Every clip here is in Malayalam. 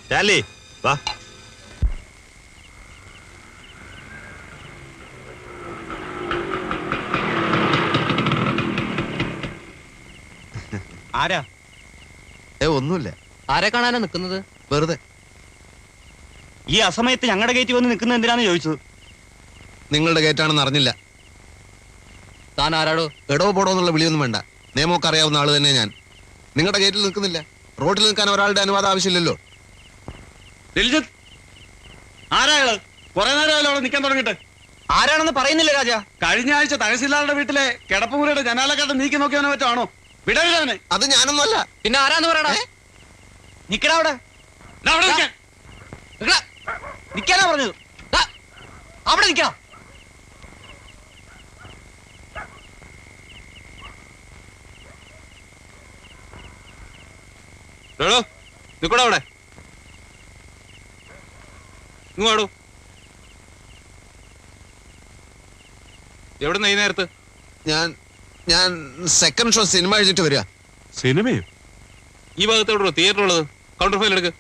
ചാലി വാ. ആരാ? ഒന്നുമില്ല. ആരെ കാണാനാ നിൽക്കുന്നത്? വെറുതെ. ഈ അസമയത്ത് ഞങ്ങളുടെ ഗേറ്റ് വന്ന് നിൽക്കുന്നത് എന്തിനാന്ന് ചോദിച്ചത്. നിങ്ങളുടെ ഗേറ്റാണെന്ന് അറിഞ്ഞില്ല. താൻ ആരാടോ? എടോ പോടോ എന്നുള്ള വിളിയൊന്നും വേണ്ട. നിയമമൊക്കെ അറിയാവുന്ന ആള് തന്നെ ഞാൻ. നിങ്ങളുടെ ഗേറ്റിൽ നിൽക്കുന്നില്ല. റോഡിൽ നിൽക്കാൻ ഒരാളുടെ അനുവാദം ആവശ്യമില്ലല്ലോ. ആരാള്? കുറെ നേരമല്ലോ അവിടെ നിൽക്കാൻ തുടങ്ങിട്ട്. ആരാണെന്ന് പറയുന്നില്ല രാജ. കഴിഞ്ഞ ആഴ്ച തഹസിൽദാരുടെ വീട്ടിലെ കിടപ്പുമുറിയുടെ ജനാലക്കാട്ട് നീക്കി നോക്കിയവനെ പറ്റാണോ? വിടരുതവനെ. അത് ഞാനൊന്നുമല്ല. പിന്നെ ആരാന്ന് പറയണ? നിക്കടാ അവിടെ. നിക്കാനാ പറഞ്ഞത്. അവിടെ നിക്കണം. നിക്കടോ അവിടെ. ഇങ്ങോടൂ. എവിടെ ഈ നേരത്ത്? ഞാൻ സെക്കൻഡ് ഷോ സിനിമ കഴിച്ചിട്ട് വരിക. സിനിമയോ? ഈ ഭാഗത്തോടോ തിയേറ്റർ ഉള്ളത്? കൗണ്ടർ ഫയൽ എടുക്ക്.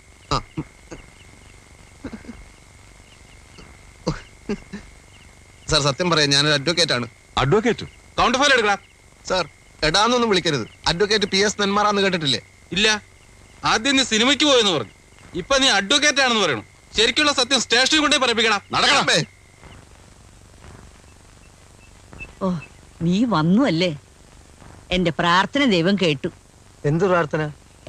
സാർ സത്യം പറയാം, ഞാനൊരു അഡ്വക്കേറ്റ് ആണ്. അഡ്വക്കേറ്റ്? കൗണ്ടർ ഫയൽ എടുക്കടാ. സാർ എടാന്നൊന്നും വിളിക്കരുത്. അഡ്വക്കേറ്റ് PS നെന്മാറാന്ന് കേട്ടിട്ടില്ലേ? ഇല്ല. ആദ്യം നീ സിനിമയ്ക്ക് പോയെന്ന് പറഞ്ഞു. ഇപ്പൊ നീ അഡ്വക്കേറ്റ് ആണെന്ന് പറയണം. ശരിക്കുള്ള സത്യം സ്റ്റേഷനിൽ കൊണ്ടേ പറയിപ്പിക്കണം. നടക്കണം. ഓ, നീ വന്നു അല്ലേ? എന്റെ പ്രാർത്ഥന ദൈവം കേട്ടു. എന്ത് പ്രാർത്ഥന?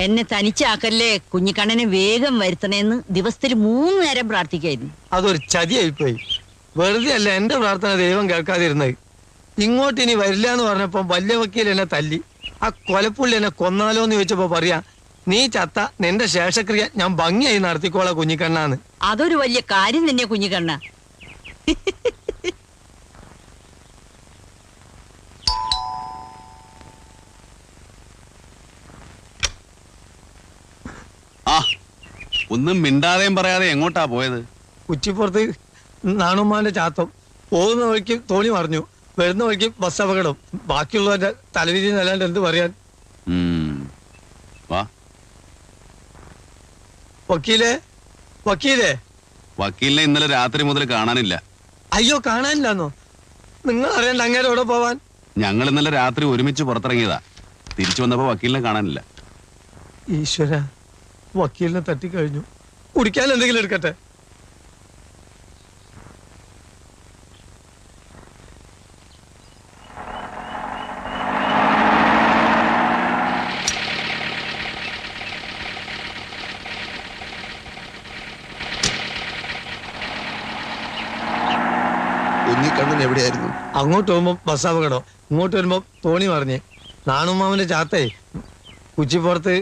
എന്നെ തനിച്ചാക്കല്ലേ, കുഞ്ഞിക്കണ്ണനെ വേഗം വരുത്തണേന്ന് ദിവസത്തിൽ 3 നേരം പ്രാർത്ഥിക്കായിരുന്നു. അതൊരു ചതിയായിപ്പോയി. വെറുതെ അല്ല എന്റെ പ്രാർത്ഥന ദൈവം കേൾക്കാതിരുന്നത്. ഇങ്ങോട്ട് ഇനി വരില്ല എന്ന് പറഞ്ഞപ്പോ വലിയ വക്കീൽ എന്നെ തല്ലി. ആ കൊലപ്പുള്ളി എന്നെ കൊന്നാലോ എന്ന് ചോദിച്ചപ്പോ പറയാ, നീ ചത്ത നിന്റെ ശേഷക്രിയ ഞാൻ ഭംഗിയായി നടത്തിക്കോളാ കുഞ്ഞിക്കണ്ണാന്ന്. അതൊരു വലിയ കാര്യം തന്നെ കുഞ്ഞിക്കണ്ണ. ഒന്നും മിണ്ടാതെയും പറയാതെ എങ്ങോട്ടാ പോയത്? ഉച്ചിപ്പുറത്ത് നാണുമ്മാന്റെ ചാത്തം. പോകുന്ന വഴിക്ക് തോണി മറിഞ്ഞു, വരുന്ന വഴിക്ക് ബസ് അപകടം. ബാക്കിയുള്ളവന്റെ തലവിധി എന്നല്ലാണ്ട് എന്ത് പറയാൻ. വക്കീലേ വക്കീലേ. വക്കീലിനെ ഇന്നലെ രാത്രി മുതൽ കാണാനില്ല. അയ്യോ, കാണാനില്ലാന്നോ? നിങ്ങൾ അറിയണ്ട അങ്ങനെ എവിടെ പോവാൻ. ഞങ്ങൾ ഇന്നലെ രാത്രി ഒരുമിച്ച് പുറത്തിറങ്ങിയതാ. തിരിച്ചു വന്നപ്പോ വക്കീലിനെ കാണാനില്ല. ഈശ്വര, വക്കീലിനെ തട്ടിക്കഴിഞ്ഞു. കുടിക്കാൻ എന്തെങ്കിലും എടുക്കട്ടെ. കുഞ്ഞിക്കണ്ണൻ എവിടെയായിരുന്നു? അങ്ങോട്ട് പോകുമ്പോ ബസ് അപകടം, ഇങ്ങോട്ട് വരുമ്പോ തോണി മറിഞ്ഞ്. നാണുമാമന്റെ ചാത്തേ ഉച്ചിപ്പുറത്ത്.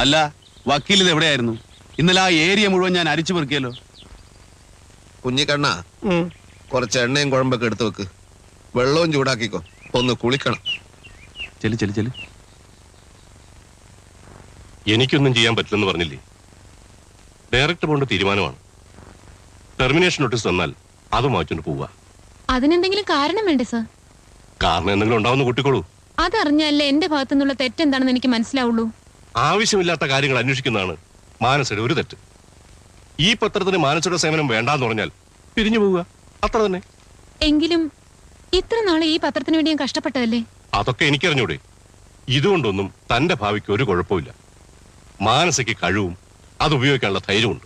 അല്ല, വക്കീൽ ഇത് എവിടെയായിരുന്നു? ഇന്നലെ ആ ഏരിയ മുഴുവൻ ഞാൻ അരിച്ചു പെറുക്കിയല്ലോ. കുഞ്ഞിക്കണ്ണ, കുറച്ച് എണ്ണയും കുഴമ്പൊക്കെ എടുത്തു വെക്ക്. വെള്ളവും ചൂടാക്കിക്കോ. ഒന്ന് കുളിക്കണം. ചെല്ലു ചെല്ലു ചെല്ലു. എനിക്കൊന്നും ചെയ്യാൻ പറ്റില്ലെന്ന് പറഞ്ഞില്ലേ? ഡയറക്ടർ കൊണ്ട് തീരുമാനമാണ്. ടെർമിനേഷൻ നോട്ടീസ് തന്നാൽ അത് മാറ്റിട്ട് പോവുക. അതിനെന്തെങ്കിലും കാരണം വേണ്ടേ സർ? കാരണം എന്തെങ്കിലും ഉണ്ടാവുന്ന കൂട്ടിക്കോളൂ. അതറിഞ്ഞാലേ എന്റെ ഭാഗത്തുനിന്നുള്ള തെറ്റെന്താണെന്ന് എനിക്ക് മനസ്സിലാവുള്ളൂ. ആവശ്യമില്ലാത്ത കാര്യങ്ങൾ അന്വേഷിക്കുന്നതാണ് മാനസയുടെ ഒരു തെറ്റ്. ഈ പത്രത്തിന് മാനസയുടെ സേവനം വേണ്ടാന്ന് പറഞ്ഞാൽ പിരിഞ്ഞു പോവുക, അത്ര തന്നെ. എങ്കിലും ഇത്ര നാളെ ഈ പത്രത്തിന് വേണ്ടി ഞാൻ കഷ്ടപ്പെട്ടതല്ലേ? അതൊക്കെ എനിക്കറിഞ്ഞൂടെ. ഇതുകൊണ്ടൊന്നും തന്റെ ഭാവിക്ക് ഒരു കുഴപ്പമില്ല. മാനസയ്ക്ക് കഴിവും അത് ഉപയോഗിക്കാനുള്ള ധൈര്യമുണ്ട്.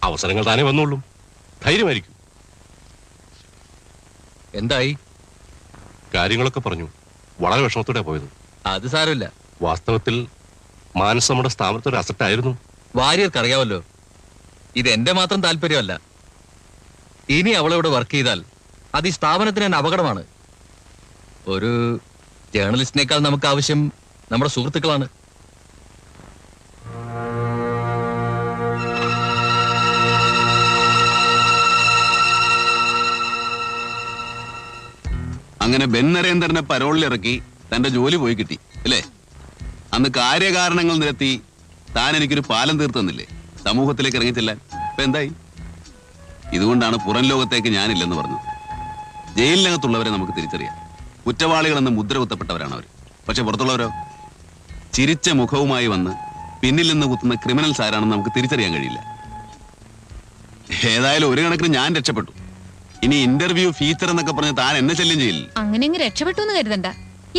അവസരങ്ങൾ താനേ വന്നോളും. ധൈര്യമായിരിക്കും. എന്തായി? കാര്യങ്ങളൊക്കെ പറഞ്ഞു. വളരെ വിഷമത്തോടെ പോയത്. അത് സാരമില്ല. വാസ്തവത്തിൽ മാനസ് നമ്മുടെ സ്ഥാപനത്തിൽ ഒരു അസറ്റ് ആയിരുന്നു. വാര്യർക്ക് അറിയാമല്ലോ, ഇത് എന്റെ മാത്രം താല്പര്യമല്ല. ഇനി അവളിവിടെ വർക്ക് ചെയ്താൽ അത് ഈ സ്ഥാപനത്തിന് തന്നെ അപകടമാണ്. ഒരു ജേർണലിസ്റ്റിനേക്കാൾ നമുക്ക് ആവശ്യം നമ്മുടെ സുഹൃത്തുക്കളാണ്. അങ്ങനെ ബെൻ നരേന്ദ്രനെ പരോളിലിറക്കി തന്റെ ജോലി പോയി കിട്ടി അല്ലേ? അന്ന് കാര്യകാരണങ്ങൾ നിരത്തി താൻ എനിക്കൊരു പാലം തീർത്തന്നില്ലേ സമൂഹത്തിലേക്ക് ഇറങ്ങിച്ചെല്ലാൻ? ഇപ്പൊ എന്തായി? ഇതുകൊണ്ടാണ് പുറം ലോകത്തേക്ക് ഞാനില്ലെന്ന് പറഞ്ഞത്. ജയിലിനകത്തുള്ളവരെ നമുക്ക് തിരിച്ചറിയാം. കുറ്റവാളികളെന്ന് മുദ്ര കുത്തപ്പെട്ടവരാണ് അവർ. പക്ഷെ പുറത്തുള്ളവരോ? ചിരിച്ച മുഖവുമായി വന്ന് പിന്നിൽ നിന്ന് കുത്തുന്ന ക്രിമിനൽസ് ആരാണെന്ന് നമുക്ക് തിരിച്ചറിയാൻ കഴിയില്ല. ഏതായാലും ഒരു കണക്കിന് ഞാൻ രക്ഷപ്പെട്ടു. ഇനി ഇന്റർവ്യൂ, ഫീച്ചർ എന്നൊക്കെ പറഞ്ഞ് താൻ എന്നെ ശല്യം ചെയ്യില്ല. അങ്ങനെ രക്ഷപ്പെട്ടു എന്ന് കരുതണ്ട.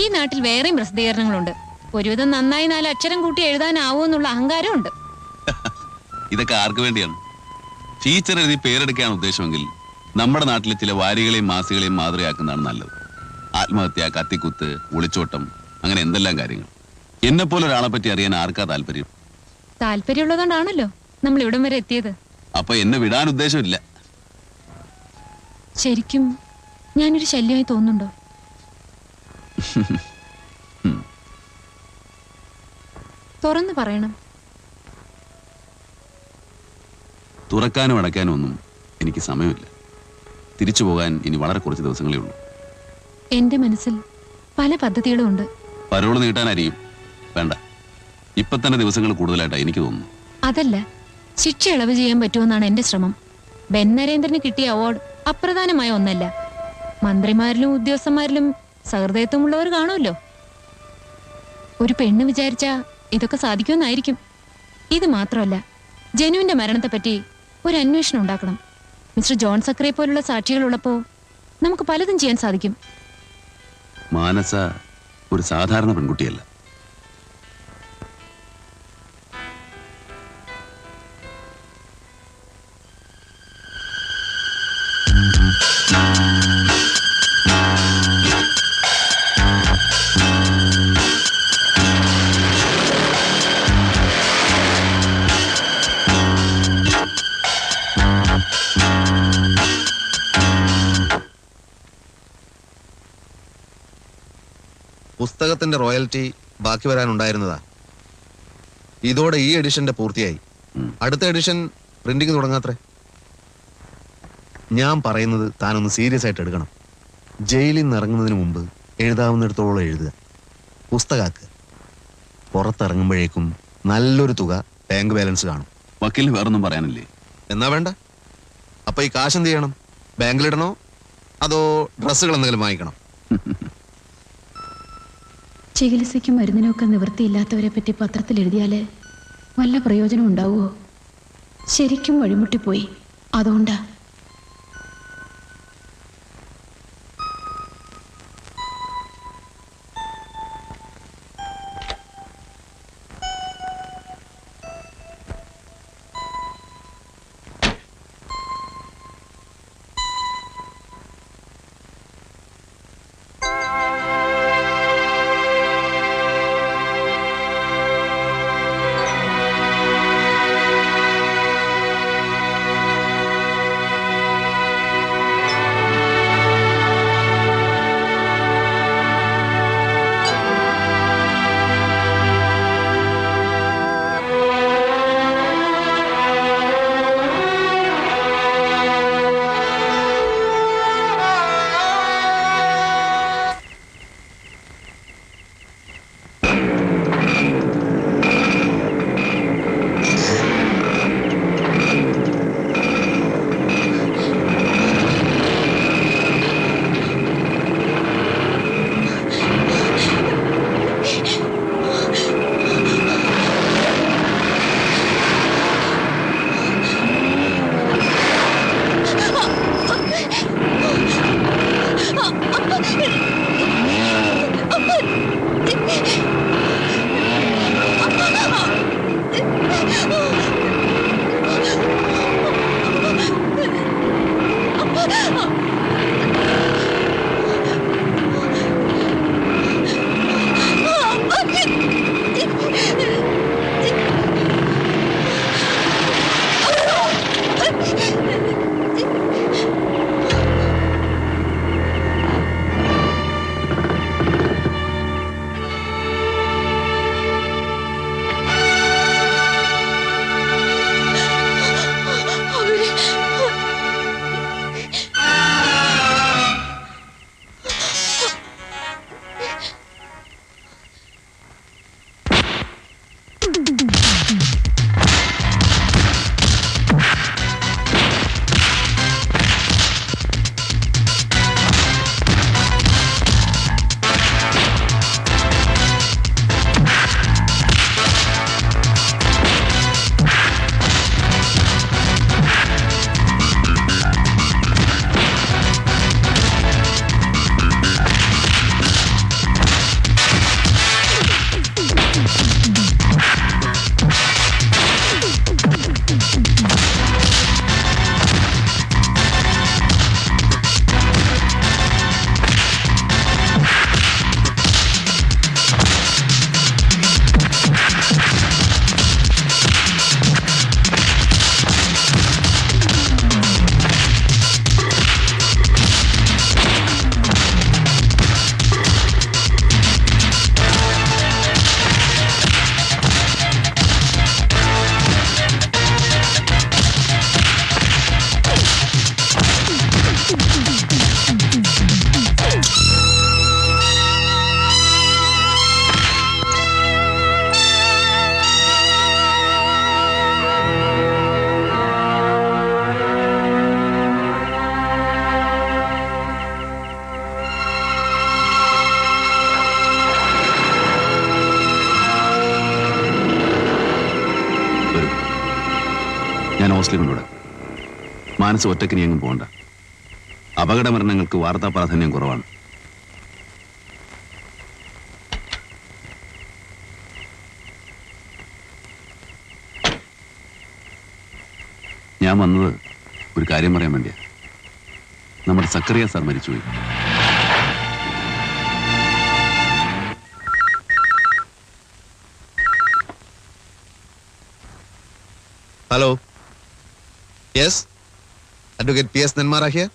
ഈ നാട്ടിൽ വേറെയും പ്രസിദ്ധീകരണങ്ങളുണ്ട്. ഒരുവിധം നന്നായി 4 അക്ഷരം കൂട്ടി എഴുതാനാവൂന്നുള്ള അഹങ്കാരമുണ്ട്. ഇതൊക്കെ ആർക്ക് വേണ്ടിയാണ്? ഫീച്ചർ എഴുതി പേരെടുക്കുകയാണ് ഉദ്ദേശമെങ്കിൽ നമ്മുടെ നാട്ടിലെ ചില വാരികളെയും മാസികളെയും മാതൃകയാക്കുന്നതാണ് നല്ലത്. ആത്മഹത്യ, കത്തിക്കുത്ത്, ഒളിച്ചോട്ടം, അങ്ങനെ എന്തെല്ലാം കാര്യങ്ങൾ. എന്നെപ്പോലെ ഒരാളെ പറ്റി അറിയാൻ ആർക്കാ താല്പര്യം? താല്പര്യമുള്ളതുകൊണ്ടാണല്ലോ നമ്മൾ ഇവിടം വരെ എത്തിയത്. അപ്പൊ എന്നെ വിടാൻ ഉദ്ദേശമില്ല. ശരിക്കും ഞാനൊരു ശല്യമായി തോന്നുന്നുണ്ടോ? തുറന്നു പറയണം. തുറക്കാനും അടയ്ക്കാനും ഒന്നും എനിക്ക് സമയമില്ല. തിരിച്ചു പോകാൻ ഇനി വളരെ കുറച്ച് ദിവസങ്ങളേ ഉള്ളൂ. എന്റെ മനസ്സിൽ പല പദ്ധതികളും ഉണ്ട്. പരോള് നീട്ടാനായിരിക്കും. വേണ്ട, ഇപ്പൊ തന്നെ ദിവസങ്ങൾ കൂടുതലായിട്ടാ എനിക്ക് തോന്നുന്നു. അതല്ല, ശിക്ഷ ഇളവ് ചെയ്യാൻ പറ്റുമെന്നാണ് എന്റെ ശ്രമം. ബെൻ നരേന്ദ്രന് കിട്ടിയ അവാർഡ് അപ്രധാനമായ ഒന്നല്ല. മന്ത്രിമാരിലും ഉദ്യോഗസ്ഥന്മാരിലും സഹൃദയത്വമുള്ളവർ കാണുമല്ലോ. ഒരു പെണ്ണ് വിചാരിച്ച ഇതൊക്കെ സാധിക്കുമെന്നായിരിക്കും. ഇത് മാത്രമല്ല, ജനുവിന്റെ മരണത്തെപ്പറ്റി ഒരു അന്വേഷണം ഉണ്ടാക്കണം. മിസ്റ്റർ ജോൺ സക്രയെ പോലുള്ള സാക്ഷികളുള്ളപ്പോ നമുക്ക് പലതും ചെയ്യാൻ സാധിക്കും. മാനസ ഒരു സാധാരണ പെൺകുട്ടിയല്ല. പുസ്തകത്തിന്റെ റോയൽറ്റി ബാക്കി വരാനുണ്ടായിരുന്നതാ. ഇതോടെ ഈ എഡിഷന്റെ പൂർത്തിയായി. അടുത്ത എഡിഷൻ പ്രിന്റിംഗ് തുടങ്ങാത്രേ. ഞാൻ പറയുന്നത് താനൊന്ന് സീരിയസ് ആയിട്ട് എടുക്കണം. ജയിലിൽ നിന്ന് ഇറങ്ങുന്നതിന് മുമ്പ് എഴുതാവുന്നിടത്തോളം എഴുതുക, പുസ്തകാക്കുക. പുറത്തിറങ്ങുമ്പോഴേക്കും നല്ലൊരു തുക ബാങ്ക് ബാലൻസ് കാണും. വക്കീലിന് വേറൊന്നും പറയാനില്ലേ? എന്നാ വേണ്ട. അപ്പൊ ഈ കാശ് എന്ത് ചെയ്യണം? ബാങ്കിലിടണോ അതോ ഡ്രസ്സുകൾ എന്തെങ്കിലും വാങ്ങിക്കണം? ചികിത്സയ്ക്കും മരുന്നിനൊക്കെ നിവൃത്തിയില്ലാത്തവരെ പറ്റി പത്രത്തിൽ എഴുതിയാല് വല്ല പ്രയോജനം ഉണ്ടാവുമോ? ശരിക്കും വഴിമുട്ടിപ്പോയി. അതുകൊണ്ടാ. മാനസ ഒറ്റക്കിനി എങ്ങും പോകണ്ട. അപകട മരണങ്ങൾക്ക് വാർത്താ പ്രാധാന്യം കുറവാണ്. ഞാൻ വന്നത് ഒരു കാര്യം പറയാൻ വേണ്ടിയാ. നമ്മുടെ സക്കറിയ സാർ മരിച്ചുപോയി. Hello, yes, advocate P S Nenmara here.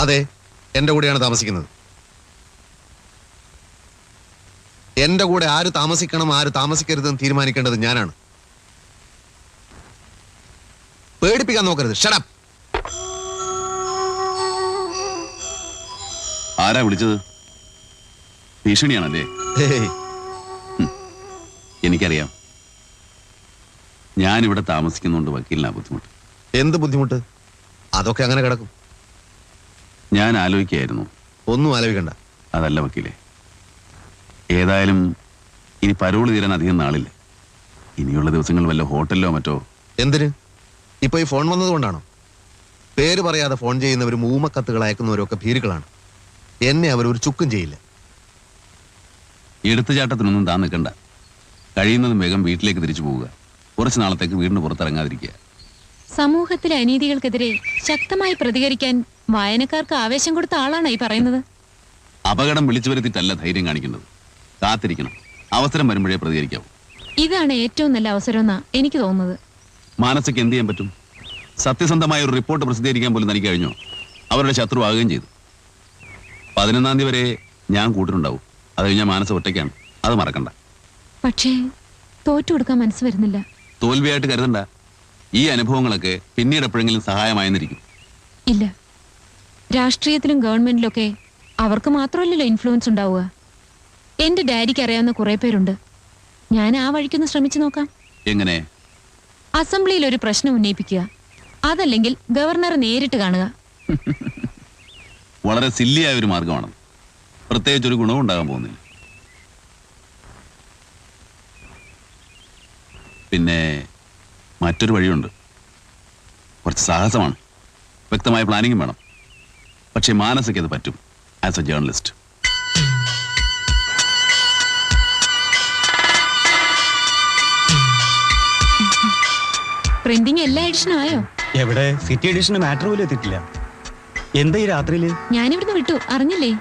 അതെ, എന്റെ കൂടെയാണ് താമസിക്കുന്നത്. എന്റെ കൂടെ ആര് താമസിക്കണം ആര് താമസിക്കരുതെന്ന് തീരുമാനിക്കേണ്ടത് ഞാനാണ്. പേടിപ്പിക്കാൻ നോക്കരുത്. Shut up. ആരാ വിളിച്ചത്? ഭീഷണിയാണല്ലേ? ഹേയ്, എനിക്കറിയാം. ഞാനിവിടെ താമസിക്കുന്നുണ്ട് വക്കീലിനാ ബുദ്ധിമുട്ട്. എന്ത് ബുദ്ധിമുട്ട്? അതൊക്കെ അങ്ങനെ കിടക്കും. ഞാൻ ആലോചിക്കായിരുന്നു. ഒന്നും ആലോചിക്കണ്ട. അതല്ല വക്കീലെ, ഏതായാലും ഇനി പരോള് തീരാൻ അധികം നാളില്ല. ഇനിയുള്ള ദിവസങ്ങൾ വല്ല ഹോട്ടലിലോ മറ്റോ. എന്തിന്? ഇപ്പൊ ഈ ഫോൺ വന്നതുകൊണ്ടാണോ? പേര് പറയാതെ ഫോൺ ചെയ്യുന്നവരും ഊമക്കത്തുകൾ അയക്കുന്നവരും ഒക്കെ ഭീരുക്കളാണ്. എന്നെ അവർ ഒരു ചുക്കും ചെയ്യില്ല. എടുത്തുചാട്ടത്തിനൊന്നും താൻ നിൽക്കണ്ട. കഴിയുന്നതും വേഗം വീട്ടിലേക്ക് തിരിച്ചു പോവുക. കുറച്ചു നാളത്തേക്ക് വീടിന് പുറത്തിറങ്ങാതിരിക്കുക. സമൂഹത്തിലെ അനീതികൾക്കെതിരെ ശക്തമായി പ്രതികരിക്കാൻ വായനക്കാർക്ക് ആവേശം കൊടുത്ത ആളാണ് ഈ പറയുന്നത്. അപകടം വിളിച്ചു വരുത്തിയിട്ടല്ല ധൈര്യം കാണിക്കുന്നത്. കാത്തിരിക്കണം. അവസരം വരുമ്പോഴേ പ്രതികരിക്കാവൂ. ഇതാണ് ഏറ്റവും നല്ല അവസരമെന്നാ എനിക്ക് തോന്നുന്നത്. മാനസയ്ക്ക് എന്ത് ചെയ്യാൻ പറ്റും? സത്യസന്ധമായ ഒരു റിപ്പോർട്ട് പ്രസിദ്ധീകരിക്കാൻ പോലും തനിക്ക് കഴിഞ്ഞോ? അവരുടെ ശത്രു ആകുകയും ചെയ്തു. 11-ാം തീയതി വരെ ഞാൻ കൂട്ടിനുണ്ടാവും. അത് കഴിഞ്ഞാൽ മാനസ ഒറ്റയ്ക്കാണ്. അത് മറക്കണ്ട. പക്ഷേ തോറ്റു കൊടുക്കാൻ മനസ്സ് വരുന്നില്ല. തോൽവിയായിട്ട് കരുതണ്ട. ഈ അനുഭവങ്ങളൊക്കെ പിന്നീട് എപ്പോഴെങ്കിലും സഹായമായെന്നിരിക്കും. ഇല്ല, രാഷ്ട്രീയത്തിലും ഗവൺമെന്റിലൊക്കെ അവർക്ക് മാത്രമല്ലല്ലോ ഇൻഫ്ലുവൻസ് ഉണ്ടാവുക. എന്റെ ഡാഡിക്ക് അറിയാവുന്ന കുറെ പേരുണ്ട്. ഞാൻ ആ വഴിക്കൊന്ന് ശ്രമിച്ചു നോക്കാം. എങ്ങനെ? അസംബ്ലിയിൽ ഒരു പ്രശ്നം ഉന്നയിപ്പിക്കുക, അതല്ലെങ്കിൽ ഗവർണറെ നേരിട്ട് കാണുക. വളരെ സില്ലിയായ ഒരു മാർഗമാണ്. പ്രത്യേകിച്ച് ഒരു ഗുണവും ഉണ്ടാകാൻ പോകുന്നില്ല. പിന്നെ മറ്റൊരു വഴിയുണ്ട്. കുറച്ച് സാഹസമാണ്. വ്യക്തമായ പ്ലാനിങ്ങും വേണം. പക്ഷേ മാനസയ്ക്ക് അത് പറ്റും ആസ് എ ജേർണലിസ്റ്റ്. പ്രിന്റിംഗ് എല്ലാ എഡിഷനും ആയോ? എവിടെ? സിറ്റി എഡിഷന് മാറ്റർ പോലും എത്തിയിട്ടില്ല. എന്താ ഈ രാത്രിയില്? ഞാനിവിടുന്ന് വിട്ടു, അറിഞ്ഞില്ലേ?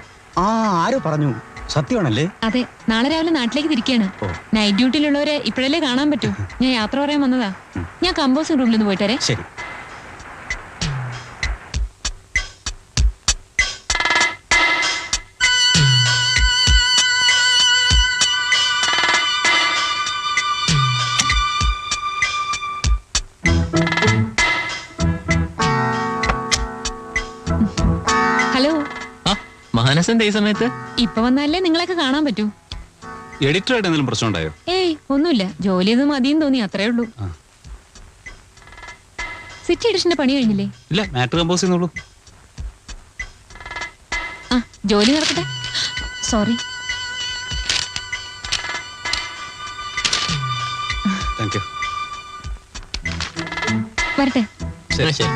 ആ, ആരോ പറഞ്ഞു. സത്യമാണല്ലേ? അതെ, നാളെ രാവിലെ നാട്ടിലേക്ക് തിരിക്കുകയാണ്. നൈറ്റ് ഡ്യൂട്ടിയിലുള്ളവരെ ഇപ്പോഴല്ലേ കാണാൻ പറ്റൂ. ഞാൻ യാത്ര പറയാൻ വന്നതാ. ഞാൻ കമ്പോസിംഗ് റൂമിൽ നിന്ന് പോയിട്ടേ. ശരി. ഹലോ. മാനസന്റെ ഈ സമയത്ത് ഇപ്പൊ വന്നാലേ നിങ്ങളൊക്കെ കാണാൻ പറ്റൂ. എഡിറ്ററായിട്ട് എന്തെങ്കിലും പ്രശ്നം ഉണ്ടായോ? ഏയ് ഒന്നുമില്ല, ജോലി ഒന്നും മതിയെന്ന് തോന്നി, അത്രേ ഉള്ളൂ. സിറ്റി എഡിഷന്റെ പണി കഴിഞ്ഞില്ലേ? ഇല്ല, മാറ്റർ കമ്പോസ് ചെയ്യുന്നുള്ളൂ. ആ, ജോലി നടക്കട്ടെ. സോറി. Thank you. വരട്ടെ. ശരി ശരി.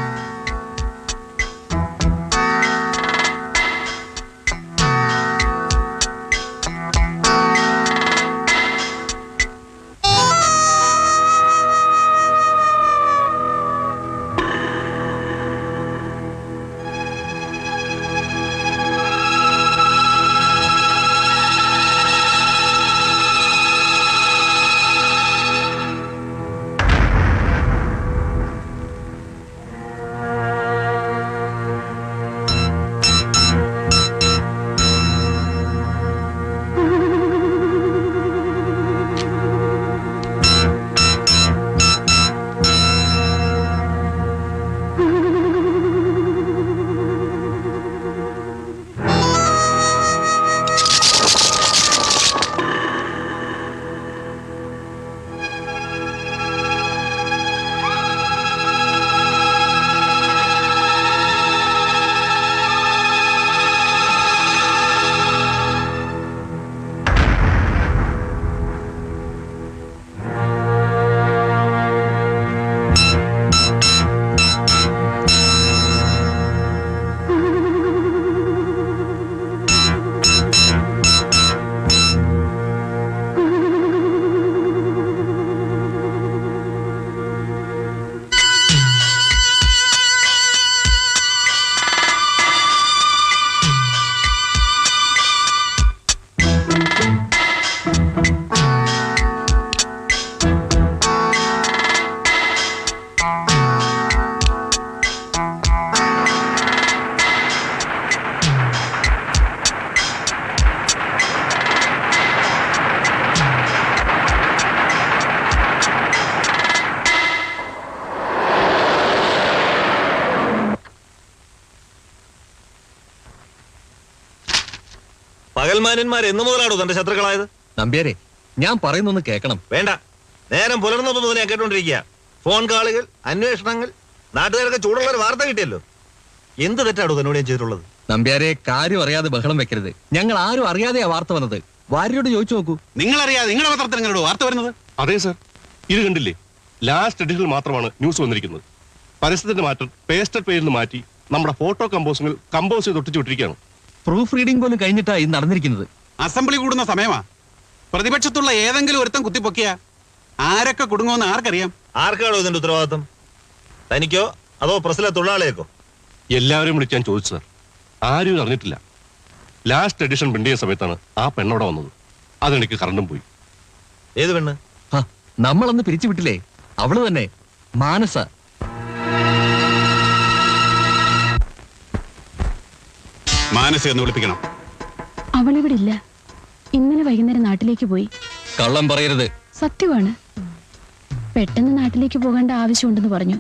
പകൽമാന്യന്മാർ എന്ന് മുതലാണോ തന്റെ ശത്രുക്കളായത്? നമ്പ്യാരെ, ഞാൻ പറയുന്നൊന്ന് കേൾക്കണം. വേണ്ട, നേരം പുലർന്നപ്പോൾ മുതൽ ഞാൻ കേട്ടോണ്ടിരിക്കുക. ഫോൺ കാളുകൾ, അന്വേഷണങ്ങൾ, നാട്ടുകാരൊക്കെ ചൂടുള്ള ഒരു വാർത്ത കിട്ടിയല്ലോ. എന്ത് തെറ്റാണോ തന്നോട് ഞാൻ ചെയ്തിട്ടുള്ളത്? നമ്പ്യാരെ, കാര്യം അറിയാതെ ബഹളം വെക്കരുത്. ഞങ്ങൾ ആരും അറിയാതെയാ വാർത്ത വന്നത്. വാര്യരോട് ചോദിച്ചു നോക്കൂ. നിങ്ങളറിയാതെ നിങ്ങളുടെ പത്രത്തിൽ എങ്ങനെയോ വാർത്ത വരുന്നത്? അതെ സർ, ഇത് കണ്ടില്ലേ, ലാസ്റ്റ് എഡിഷനിൽ മാത്രമാണ് ന്യൂസ് വന്നിരിക്കുന്നത്. പരസ്യത്തിന്റെ മാറ്റം പേസ്റ്റഡ് പേരിൽ നിന്ന് മാറ്റി നമ്മുടെ ഫോട്ടോ കമ്പോസിംഗിൽ കമ്പോസ് ചെയ്ത് ഒട്ടിച്ചു വിട്ടിരിക്കുകയാണ്. പ്രൂഫ് റീഡിംഗ് പോലും കഴിഞ്ഞിട്ടാ ഇത് നടന്നിരിക്കുന്നത്. അസംബ്ലി കൂടുന്ന സമയമാ. പ്രതിപക്ഷത്തുള്ള ഏതെങ്കിലും ഒരുത്തം കുത്തിപ്പൊക്കിയ ആരൊക്കെ കുടുങ്ങുമെന്ന് ആർക്കറിയാം? ആർക്കാണോ ഇതിന്റെ ഉത്തരവാദിത്വം? തനിക്കോ അതോ പ്രസിലെ തൊഴിലാളിയേക്കോ? എല്ലാവരെയും വിളിക്കാൻ ചോദിച്ചു സർ, ആരും ഇത് അറിഞ്ഞിട്ടില്ല. ലാസ്റ്റ് എഡിഷൻ പ്രിന്റ് ചെയ്യുന്ന സമയത്താണ് ആ പെണ്ണോടെ വന്നത്. അതെനിക്ക് കറണ്ടും പോയി. ഏത് പെണ്ണ്? നമ്മളൊന്ന് പിരിച്ചു വിട്ടില്ലേ, അവള് തന്നെ, മാനസ. മാനസ ഒന്ന് വിളിപ്പിക്കണം. അവളിവിടെ ഇല്ല. ഇന്നലെ വൈകുന്നേരം നാട്ടിലേക്ക് പോയി. കള്ളം പറയരുത്. സത്യമാണ്. പെട്ടെന്ന് നാട്ടിലേക്ക് പോകേണ്ട ആവശ്യമുണ്ടെന്ന് പറഞ്ഞു.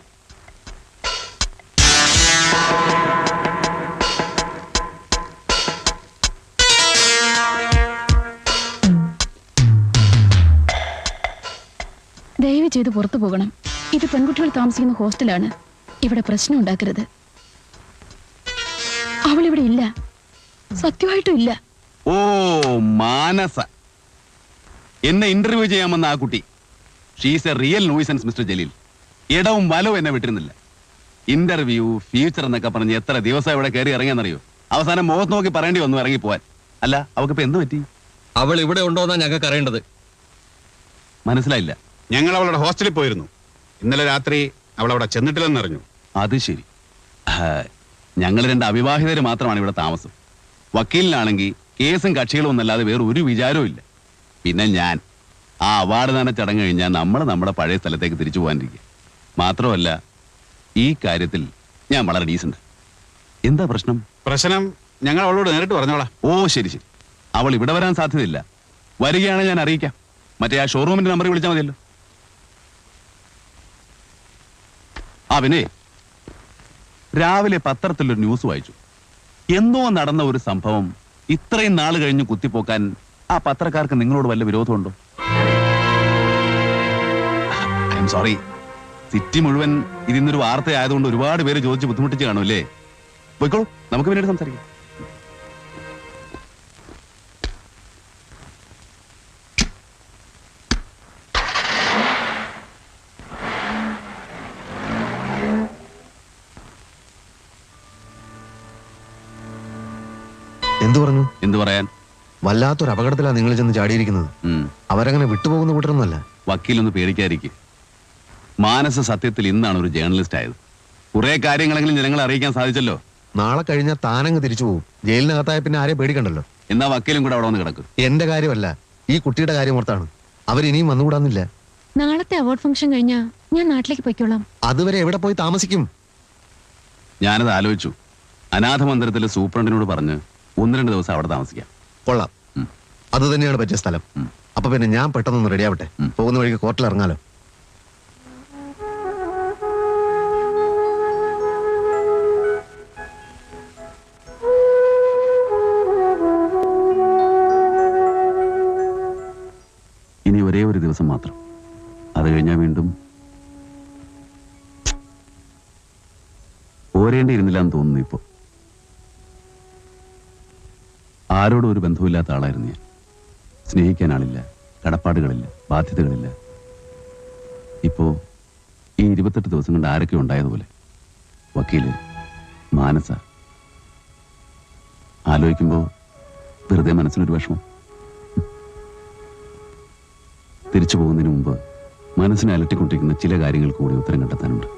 ദയവ് ചെയ്ത് പുറത്തു പോകണം. ഇത് പെൺകുട്ടികൾ താമസിക്കുന്ന ഹോസ്റ്റലാണ്. ഇവിടെ പ്രശ്നം ഉണ്ടാക്കരുത്. അവളിവിടെ ഇല്ല, സത്യമായിട്ടും ഇല്ല. ഓ, മാനസ. എന്നെ ഇന്റർവ്യൂ ചെയ്യാമെന്ന ആ കുട്ടി. She's A real nuisance mister Jaleel. ഇടവും വലവും എന്നെ വിട്ടിരുന്നില്ല. ഇന്റർവ്യൂ, ഫ്യൂച്ചർ എന്നൊക്കെ പറഞ്ഞ് എത്ര ദിവസം ഇവിടെ കയറി ഇറങ്ങിയെന്നറിയോ? അവസാനം മുഖത്ത് നോക്കി പറയേണ്ടി വന്നു ഇറങ്ങിപ്പോവാൻ. അല്ല, അവക്കിപ്പോ എന്ത് പറ്റി? അവൾ ഇവിടെ ഉണ്ടോന്നാ ഞങ്ങൾക്ക് അറിയേണ്ടത്. മനസ്സിലായില്ല. ഞങ്ങൾ അവളുടെ ഹോസ്റ്റലിൽ പോയിരുന്നു. ഇന്നലെ രാത്രി അവൾ അവിടെ ചെന്നിട്ടില്ലെന്നറിഞ്ഞു. അത് ശരി. ഞങ്ങൾ രണ്ട് അവിവാഹിതര് മാത്രമാണ് ഇവിടെ താമസം. വക്കീലിനാണെങ്കിൽ കേസും കക്ഷികളും ഒന്നല്ലാതെ വേറെ ഒരു വിചാരവും ഇല്ല. പിന്നെ ഞാൻ ആ അവാർഡ് ദാന ചടങ്ങ് കഴിഞ്ഞാൽ നമ്മൾ നമ്മുടെ പഴയ സ്ഥലത്തേക്ക് തിരിച്ചു പോകാനിരിക്കുക. മാത്രമല്ല, ഈ കാര്യത്തിൽ ഞാൻ വളരെ ഡീസന്റ്. എന്താ പ്രശ്നം? പ്രശ്നം ഞങ്ങൾ അവളോട് നേരിട്ട് പറഞ്ഞോളാം. ഓ ശരി ശരി. അവൾ ഇവിടെ വരാൻ സാധ്യതയില്ല. വരികയാണെങ്കിൽ ഞാൻ അറിയിക്കാം. മറ്റേ ആ ഷോറൂമിന്റെ നമ്പർ വിളിച്ചാൽ മതിയല്ലോ. ആ പിന്നെ രാവിലെ പത്രത്തിലൊരു ന്യൂസ് വായിച്ചു. എന്നോ നടന്ന ഒരു സംഭവം ഇത്രയും നാൾ കഴിഞ്ഞ് കുത്തിപ്പോക്കാൻ ആ പത്രക്കാർക്ക് നിങ്ങളോട് വല്ല വിരോധമുണ്ടോ? I'm sorry. സിറ്റി മുഴുവൻ ഇതിന്നൊരു വാർത്തയായതുകൊണ്ട് ഒരുപാട് പേര് ചോദിച്ച് ബുദ്ധിമുട്ടിച്ച് കാണുമല്ലേ? പോയിക്കോളൂ, നമുക്ക് പിന്നീട് സംസാരിക്കാം. എന്തു പറഞ്ഞു? എന്തു പറയാൻ? വല്ലാത്തൊരു അപകടത്തിലാണ് നിങ്ങൾ ചെന്ന് ചാടിയിരിക്കുന്നത്. അവരങ്ങനെ വിട്ടുപോകുന്ന കൂട്ടരൊന്നുമല്ല. വക്കീലൊന്ന് പേടിക്കാതിരിക്കും. മാനസ സത്യത്തിൽ ഇന്നാണ് ഒരു ജേർണലിസ്റ്റ് ആയത്. കുറെ കാര്യങ്ങളെങ്കിലും ജനങ്ങളെ അറിയിക്കാൻ സാധിച്ചല്ലോ. നാളെ കഴിഞ്ഞാൽ താനങ്ങ് തിരിച്ചു പോകും. ജയിലിനകത്തായ പിന്നെ ആരെയും പേടിക്കണ്ടല്ലോ. എന്നാ വക്കീലും കൂടെ അവിടെ വന്ന് കിടക്കും. എന്റെ കാര്യമല്ല, ഈ കുട്ടിയുടെ കാര്യം ഓർത്താണ്. അവരിനിയും വന്നുകൂടാന്നില്ല. നാളത്തെ അവാർഡ് ഫംഗ്ഷൻ കഴിഞ്ഞാ ഞാൻ നാട്ടിലേക്ക് പോയിക്കോളാം. അതുവരെ എവിടെ പോയി താമസിക്കും? ഞാനത് ആലോചിച്ചു. അനാഥ മന്ദിരത്തിലെ സൂപ്രണ്ടിനോട് പറഞ്ഞ് 1-2 ദിവസം അവിടെ താമസിക്കാം. കൊള്ളാം. അത് തന്നെയാണ് പറ്റിയ സ്ഥലം. അപ്പൊ പിന്നെ ഞാൻ പെട്ടെന്നൊന്ന് റെഡിയാവട്ടെ. പോകുന്ന വഴിക്ക് കോർട്ടിൽ ഇറങ്ങാലോ. ഇനി ഒരേ ഒരു ദിവസം മാത്രം. അത് കഴിഞ്ഞാൽ വീണ്ടും പോരേണ്ടിയിരുന്നില്ല എന്ന് തോന്നുന്നു. ഇപ്പോ ആരോടും ഒരു ബന്ധവുമില്ലാത്ത ആളായിരുന്നു ഞാൻ. സ്നേഹിക്കാൻ ആളില്ല, കടപ്പാടുകളില്ല, ബാധ്യതകളില്ല. ഇപ്പോ ഈ 28 ദിവസം കൊണ്ട് ആരൊക്കെ ഉണ്ടായതുപോലെ. വക്കീല്, മാനസ. ആലോചിക്കുമ്പോ വെറുതെ മനസ്സിനൊരു വിഷമം. തിരിച്ചു പോകുന്നതിന് മുമ്പ് മനസ്സിനെ അലട്ടിക്കൊണ്ടിരിക്കുന്ന ചില കാര്യങ്ങൾ കൂടി ഉത്തരം കണ്ടെത്താനുണ്ട്.